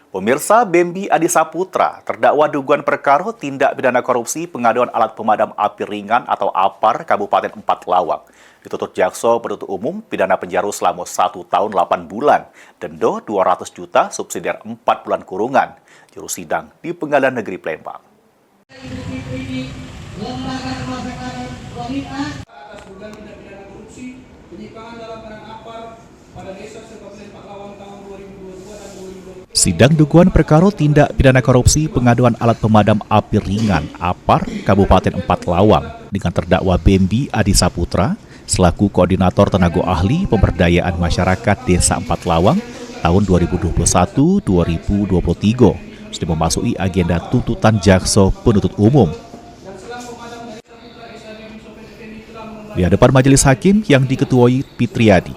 Pemirsa, Bembi Adisaputra terdakwa dugaan perkara tindak pidana korupsi pengaduan alat pemadam api ringan atau APAR Kabupaten 4 Lawang. Dituntut jaksa penuntut umum pidana penjara selama 1 tahun 8 bulan, denda 200 juta, subsidiar 4 bulan kurungan. Juru sidang di Pengadilan Negeri Palembang. Atas dugaan tindak pidana korupsi penyimpangan dalam peran APAR pada Desa Kabupaten 4 Lawang tahun 2022 dan 2023. Sidang dugaan perkara tindak pidana korupsi pengaduan alat pemadam api ringan APAR Kabupaten 4 Lawang dengan terdakwa Bembi Adisaputra selaku Koordinator Tenaga Ahli Pemberdayaan Masyarakat Desa 4 Lawang tahun 2021-2023 sudah memasuki agenda tuntutan jaksa penuntut umum. Di hadapan majelis hakim yang diketuai Fitriadi,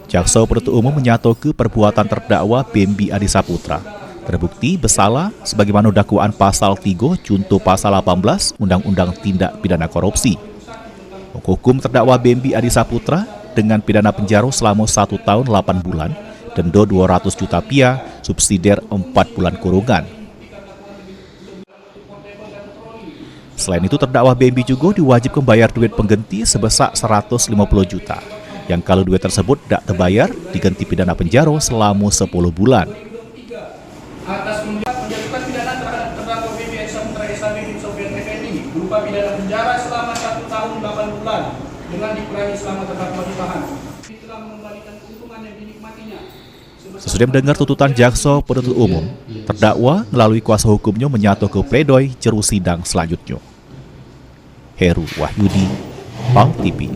jaksa penuntut umum menyatakan perbuatan terdakwa Bembi Adisaputra terbukti bersalah sebagaimana dakwaan pasal 3 junto pasal 18 Undang-Undang Tindak Pidana Korupsi. Menghukum terdakwa Bembi Adisaputra dengan pidana penjara selama 1 tahun 8 bulan, denda 200 juta rupiah, subsidiar 4 bulan kurungan. Selain itu, terdakwa Bembi juga diwajibkan bayar duit pengganti sebesar 150 juta, yang kalau duit tersebut tidak terbayar, diganti pidana penjara selama 10 bulan. Atas menjatuhkan pidana terhadap terdakwa Bembi Adisaputra SHB bin Sofyan Effendi berupa pidana penjara selama 1 tahun 8 bulan dengan dikurangi selama terdakwa ditahan. Telah mengembalikan keuntungan yang dinikmatinya. Sesudah mendengar tuntutan jaksa penuntut umum, terdakwa melalui kuasa hukumnya menyatakan pledoi juru sidang selanjutnya. Heru Wahyudi, PAL TV.